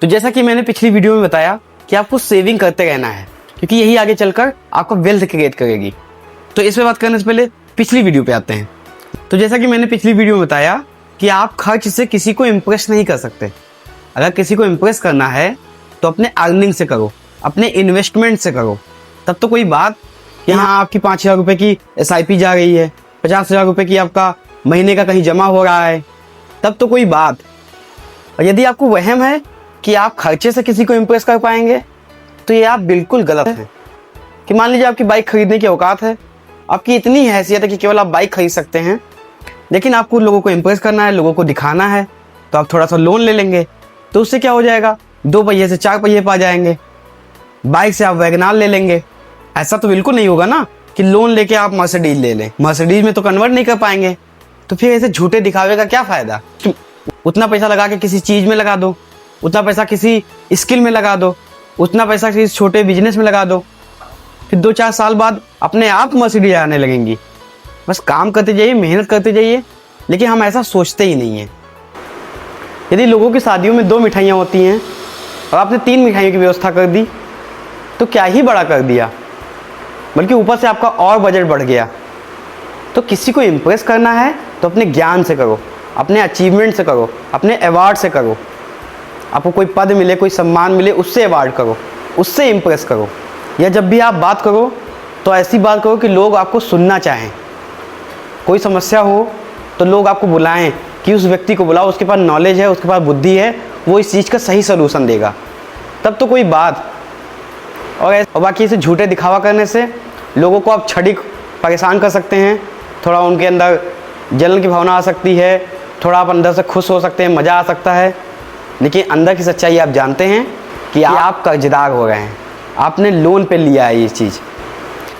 तो जैसा कि मैंने पिछली वीडियो में बताया कि आपको सेविंग करते रहना है, क्योंकि यही आगे चलकर आपको वेल्थ क्रिएट करेगी। तो इस पे बात करने से पहले पिछली वीडियो पे आते हैं। तो जैसा कि मैंने पिछली वीडियो में बताया कि आप खर्च से किसी को इम्प्रेस नहीं कर सकते। अगर किसी को इम्प्रेस करना है तो अपने अर्निंग से करो, अपने इन्वेस्टमेंट से करो। तब तो कोई बात कि हाँ आपकी 5,000 रुपये की SIP जा रही है, 50,000 रुपये की आपका महीने का कहीं जमा हो रहा है, तब तो कोई बात। और यदि आपको वहम है कि आप खर्चे से किसी को इम्प्रेस कर पाएंगे तो ये आप बिल्कुल गलत हैं। कि मान लीजिए आपकी बाइक खरीदने की औकात है, आपकी इतनी हैसियत है कि केवल आप बाइक खरीद सकते हैं, लेकिन आपको लोगों को इम्प्रेस करना है, लोगों को दिखाना है, तो आप थोड़ा सा लोन ले लेंगे। तो उससे क्या हो जाएगा, 2 पहिए से 4 पहिए पा जाएंगे। बाइक से आप वैगनार ले लेंगे। ऐसा तो बिल्कुल नहीं होगा ना कि लोन लेके आप मर्सिडीज ले लें, मर्सिडीज में तो कन्वर्ट नहीं कर पाएंगे। तो फिर ऐसे झूठे दिखावे का क्या फायदा। उतना पैसा लगा के किसी चीज में लगा दो, उतना पैसा किसी स्किल में लगा दो, उतना पैसा किसी छोटे बिजनेस में लगा दो, फिर 2-4 साल बाद अपने आप मर्सिडीज आने लगेंगी। बस काम करते जाइए, मेहनत करते जाइए, लेकिन हम ऐसा सोचते ही नहीं है। यदि लोगों की शादियों में 2 मिठाइयाँ होती हैं और आपने 3 मिठाइयों की व्यवस्था कर दी तो क्या ही बड़ा कर दिया, बल्कि ऊपर से आपका और बजट बढ़ गया। तो किसी को इम्प्रेस करना है तो अपने ज्ञान से करो, अपने अचीवमेंट से करो, अपने अवार्ड से करो। आपको कोई पद मिले, कोई सम्मान मिले, उससे अवार्ड करो, उससे इम्प्रेस करो। या जब भी आप बात करो तो ऐसी बात करो कि लोग आपको सुनना चाहें। कोई समस्या हो तो लोग आपको बुलाएं कि उस व्यक्ति को बुलाओ, उसके पास नॉलेज है, उसके पास बुद्धि है, वो इस चीज़ का सही सलूशन देगा, तब तो कोई बात। और बाकी इसे झूठे दिखावा करने से लोगों को आप क्षणिक परेशान कर सकते हैं, थोड़ा उनके अंदर जलन की भावना आ सकती है, थोड़ा आप अंदर से खुश हो सकते हैं, मज़ा आ सकता है, लेकिन अंदर की सच्चाई आप जानते हैं कि आप कर्जदार हो गए हैं, आपने लोन पे लिया है ये चीज़।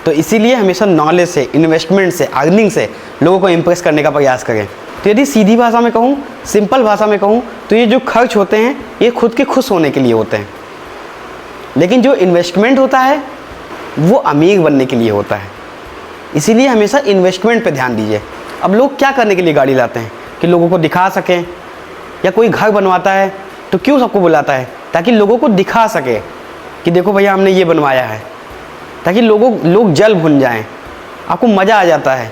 तो इसीलिए हमेशा नॉलेज से, इन्वेस्टमेंट से, अर्निंग से लोगों को इम्प्रेस करने का प्रयास करें। तो यदि सीधी भाषा में कहूँ, सिंपल भाषा में कहूँ, तो ये जो खर्च होते हैं ये खुद के खुश होने के लिए होते हैं, लेकिन जो इन्वेस्टमेंट होता है वो अमीर बनने के लिए होता है। इसीलिए हमेशा इन्वेस्टमेंट पे ध्यान दीजिए। अब लोग क्या करने के लिए गाड़ी लाते हैं, कि लोगों को दिखा सकें, या कोई घर बनवाता है तो क्यों सबको बुलाता है, ताकि लोगों को दिखा सके कि देखो भैया हमने ये बनवाया है, ताकि लोग जल भुन जाएं, आपको मज़ा आ जाता है।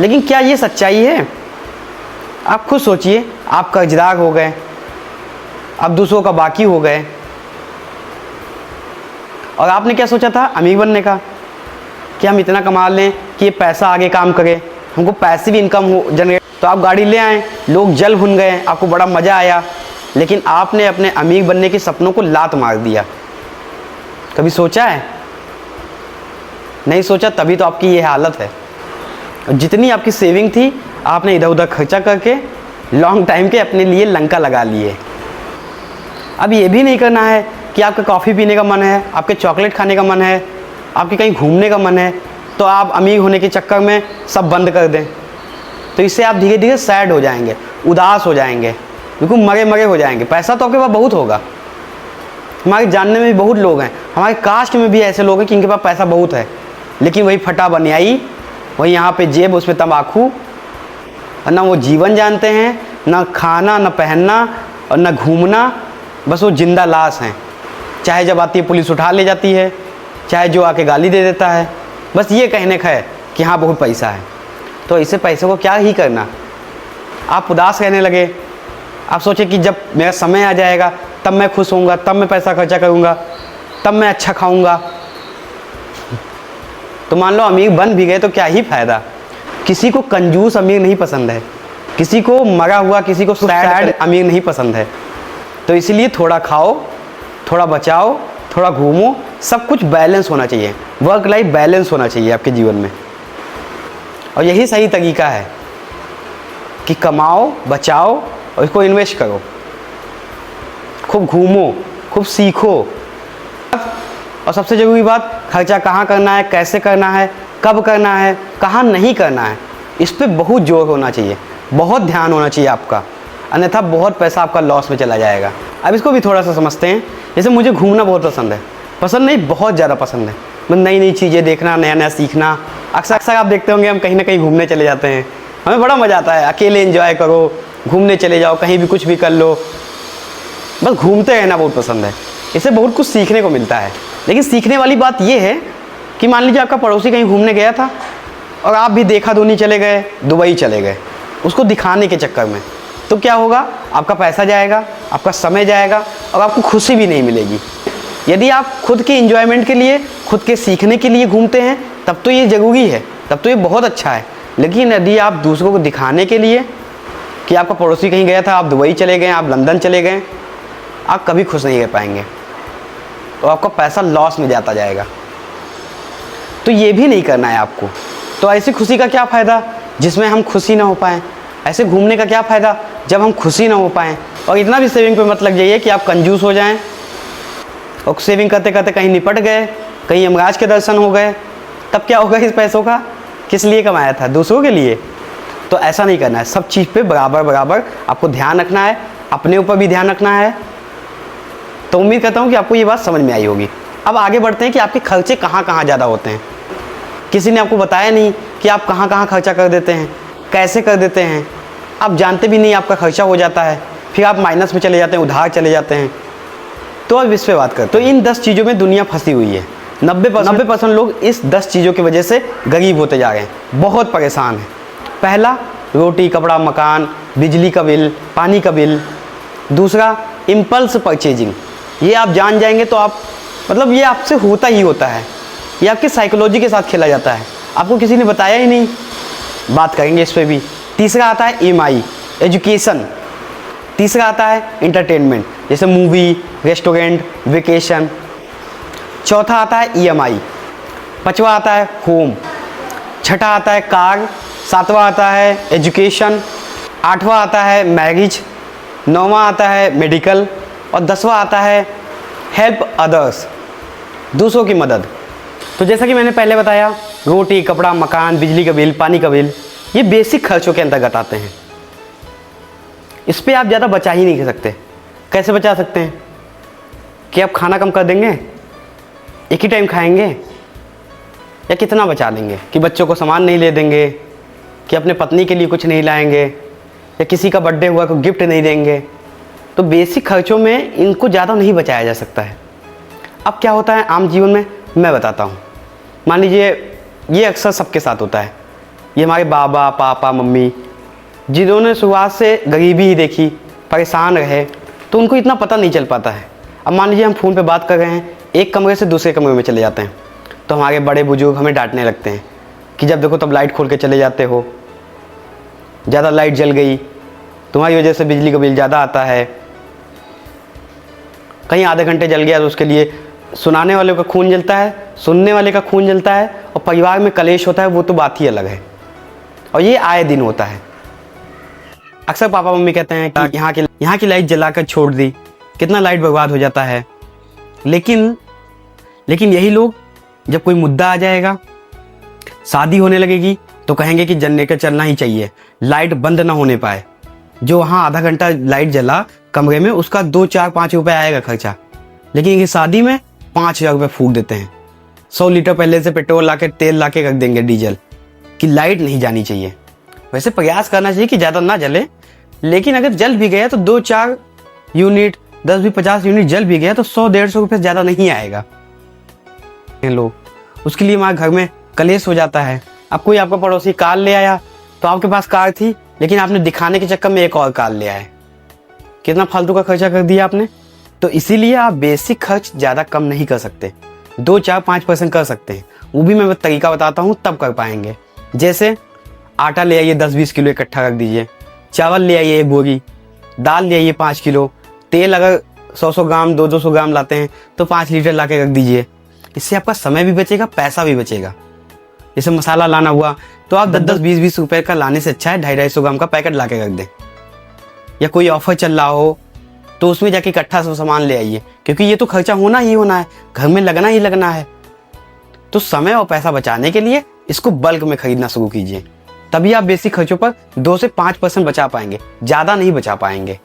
लेकिन क्या ये सच्चाई है? आप खुद सोचिए, आप कर्जदार हो गए, आप दूसरों का बाकी हो गए, और आपने क्या सोचा था अमीर बनने का, कि हम इतना कमा लें कि ये पैसा आगे काम करे, हमको पैसिव इनकम हो जनरेट। तो आप गाड़ी ले आए, लोग जल भुन गए, आपको बड़ा मज़ा आया, लेकिन आपने अपने अमीर बनने के सपनों को लात मार दिया। कभी सोचा है? नहीं सोचा, तभी तो आपकी ये हालत है। और जितनी आपकी सेविंग थी आपने इधर उधर खर्चा करके लॉन्ग टाइम के अपने लिए लंका लगा लिए। अब ये भी नहीं करना है कि आपका कॉफ़ी पीने का मन है, आपके चॉकलेट खाने का मन है, आपके कहीं घूमने का मन है, तो आप अमीर होने के चक्कर में सब बंद कर दें। तो इससे आप धीरे धीरे सैड हो जाएंगे, उदास हो जाएंगे, बिल्कुल मरे मरे हो जाएंगे। पैसा तो आपके पास बहुत होगा, हमारे जानने में भी बहुत लोग हैं, हमारे कास्ट में भी ऐसे लोग हैं कि इनके पास पैसा बहुत है, लेकिन वही फटा बनियाई, वही यहाँ पे जेब, उसमें तम्बाकू, ना वो जीवन जानते हैं, ना खाना, ना पहनना और ना घूमना, बस वो जिंदा लाश हैं। चाहे जब आती है पुलिस उठा ले जाती है, चाहे जो आके गाली दे देता है, बस ये कहने का है कि हाँ बहुत पैसा है। तो इससे पैसे को क्या ही करना। आप उदास रहने लगे, आप सोचे कि जब मेरा समय आ जाएगा तब मैं खुश होऊंगा, तब मैं पैसा खर्चा करूंगा, तब मैं अच्छा खाऊंगा। तो मान लो अमीर बन भी गए तो क्या ही फायदा। किसी को कंजूस अमीर नहीं पसंद है, किसी को मरा हुआ, किसी को सैड अमीर नहीं पसंद है। तो इसीलिए थोड़ा खाओ, थोड़ा बचाओ, थोड़ा घूमो, सब कुछ बैलेंस होना चाहिए, वर्क लाइफ बैलेंस होना चाहिए आपके जीवन में। और यही सही तरीका है कि कमाओ, बचाओ और इसको इन्वेस्ट करो, खूब घूमो, खूब सीखो। और सबसे ज़रूरी बात, खर्चा कहाँ करना है, कैसे करना है, कब करना है, कहाँ नहीं करना है, इस पर बहुत जोर होना चाहिए, बहुत ध्यान होना चाहिए आपका, अन्यथा बहुत पैसा आपका लॉस में चला जाएगा। अब इसको भी थोड़ा सा समझते हैं। जैसे मुझे घूमना बहुत पसंद है, पसंद नहीं बहुत ज़्यादा पसंद है, मतलब नई नई चीज़ें देखना, नया नया सीखना। अक्सर आप देखते होंगे हम कहीं ना कहीं घूमने चले जाते हैं, हमें बड़ा मज़ा आता है। अकेले एंजॉय करो, घूमने चले जाओ, कहीं भी कुछ भी कर लो। बस घूमते रहना बहुत पसंद है। इससे बहुत कुछ सीखने को मिलता है। लेकिन सीखने वाली बात यह है कि मान लीजिए आपका पड़ोसी कहीं घूमने गया था और आप भी देखा दुनी चले गए, दुबई चले गए उसको दिखाने के चक्कर में, तो क्या होगा, आपका पैसा जाएगा, आपका समय जाएगा और आपको खुशी भी नहीं मिलेगी। यदि आप खुद के इंजॉयमेंट के लिए, खुद के सीखने के लिए घूमते हैं तब तो ये ज़रूरी है, तब तो ये बहुत अच्छा है। लेकिन यदि आप दूसरों को दिखाने के लिए कि आपका पड़ोसी कहीं गया था, आप दुबई चले गए, आप लंदन चले गए, आप कभी खुश नहीं रह पाएंगे और आपका पैसा लॉस में जाता जाएगा। तो ये भी नहीं करना है आपको। तो ऐसी खुशी का क्या फ़ायदा जिसमें हम खुशी ना हो पाएँ? ऐसे घूमने का क्या फ़ायदा जब हम खुशी ना हो पाएँ? और इतना भी सेविंग पे मत लग जाइए कि आप कंजूस हो जाएं और सेविंग करते करते कहीं निपट गए, कहीं यमराज के दर्शन हो गए, तब क्या होगा इस पैसों का? किस लिए कमाया था? दूसरों के लिए? तो ऐसा नहीं करना है। सब चीज़ पे बराबर बराबर आपको ध्यान रखना है, अपने ऊपर भी ध्यान रखना है। तो उम्मीद करता हूँ कि आपको ये बात समझ में आई होगी। अब आगे बढ़ते हैं कि आपके खर्चे कहाँ कहाँ ज़्यादा होते हैं। किसी ने आपको बताया नहीं कि आप कहाँ कहाँ खर्चा कर देते हैं, कैसे कर देते हैं। आप जानते भी नहीं, आपका खर्चा हो जाता है, फिर आप माइनस में चले जाते हैं, उधार चले जाते हैं। तो अब इस पर बात करते हैं। तो इन 10 चीज़ों में दुनिया फंसी हुई है। 90% लोग इस 10 चीज़ों की वजह से गरीब होते जा रहे हैं, बहुत परेशान हैं। पहला, रोटी, कपड़ा, मकान, बिजली का बिल, पानी का बिल। दूसरा, इम्पल्स परचेजिंग। ये आप जान जाएंगे तो आप मतलब ये आपसे होता ही होता है, ये आपकी साइकोलॉजी के साथ खेला जाता है, आपको किसी ने बताया ही नहीं। बात करेंगे इस पर भी। तीसरा आता है EMI, एजुकेशन। तीसरा आता है इंटरटेनमेंट, जैसे मूवी, रेस्टोरेंट, वेकेशन। चौथा आता है EMI। पांचवा आता है होम। छठा आता है कार। सातवां आता है एजुकेशन। आठवां आता है मैरिज। नौवां आता है मेडिकल। और 10वां आता है हेल्प अदर्स, दूसरों की मदद। तो जैसा कि मैंने पहले बताया, रोटी, कपड़ा, मकान, बिजली का बिल, पानी का बिल, ये बेसिक खर्चों के अंतर्गत आते हैं। इस पे आप ज़्यादा बचा ही नहीं कर सकते। कैसे बचा सकते हैं? कि आप खाना कम कर देंगे, एक ही टाइम खाएंगे, या कितना बचा देंगे कि बच्चों को सामान नहीं ले देंगे, कि अपने पत्नी के लिए कुछ नहीं लाएंगे, या किसी का बर्थडे हुआ को गिफ्ट नहीं देंगे। तो बेसिक खर्चों में इनको ज़्यादा नहीं बचाया जा सकता है। अब क्या होता है आम जीवन में, मैं बताता हूँ। मान लीजिए ये अक्सर सबके साथ होता है। ये हमारे बाबा, पापा, मम्मी जिन्होंने शुरुआत से गरीबी ही देखी, परेशान रहे, तो उनको इतना पता नहीं चल पाता है। अब मान लीजिए हम फ़ोन पे बात कर रहे हैं, एक कमरे से दूसरे कमरे में चले जाते हैं, तो हमारे बड़े बुजुर्ग हमें डांटने लगते हैं कि जब देखो तब लाइट खोल के चले जाते हो, ज़्यादा लाइट जल गई, तुम्हारी वजह से बिजली का बिल ज़्यादा आता है। कहीं आधे घंटे जल गया तो उसके लिए सुनाने वाले का खून जलता है, सुनने वाले का खून जलता है, और परिवार में कलेश होता है, वो तो बात ही अलग है। और ये आए दिन होता है। अक्सर पापा मम्मी कहते हैं कि यहाँ की लाइट जलाकर छोड़ दी, कितना लाइट बर्बाद हो जाता है। लेकिन यही लोग जब कोई मुद्दा आ जाएगा, शादी होने लगेगी, तो कहेंगे कि जनरेटर चलना ही चाहिए, लाइट बंद ना होने पाए। जो वहाँ आधा घंटा लाइट जला कमरे में, उसका 2, 4, 5 रुपये आएगा खर्चा। लेकिन ये शादी में 5,000 रुपये फूक देते हैं। 100 लीटर पहले से पेट्रोल ला के, तेल ला के रख देंगे, डीजल, कि लाइट नहीं जानी चाहिए। वैसे प्रयास करना चाहिए कि ज़्यादा ना जले, लेकिन अगर जल भी गया तो 2-4 यूनिट, 10 भी 50 यूनिट जल भी गया तो 100-150 रुपये ज़्यादा नहीं आएगा। लोग उसके लिए हमारे घर में कलेश हो जाता है। अब कोई आपका पड़ोसी कार ले आया, तो आपके पास कार थी, लेकिन आपने दिखाने के चक्कर में एक और कार ले आए, कितना फालतू का खर्चा कर दिया आपने। तो इसीलिए आप बेसिक खर्च ज़्यादा कम नहीं कर सकते, 2, 4, 5% कर सकते हैं। वो भी मैं तरीका बताता हूँ, तब कर पाएंगे। जैसे आटा ले आइए 10-20 किलो इकट्ठा रख दीजिए, चावल ले आइए 1 बोरी, दाल ले आइए 5 किलो, तेल अगर 100-100 ग्राम, 200-200 ग्राम लाते हैं तो 5 लीटर ला के रख दीजिए। इससे आपका समय भी बचेगा, पैसा भी बचेगा। जैसे मसाला लाना हुआ तो आप 10-10, 20-20 रुपए का लाने से अच्छा है 250-250 ग्राम का पैकेट ला के रख दें। या कोई ऑफर चल रहा हो तो उसमें जाके इकट्ठा सब सामान ले आइए, क्योंकि ये तो खर्चा होना ही होना है, घर में लगना ही लगना है। तो समय और पैसा बचाने के लिए इसको बल्क में खरीदना शुरू कीजिए, तभी आप बेसिक खर्चों पर 2 से 5% बचा पाएंगे, ज़्यादा नहीं बचा पाएंगे।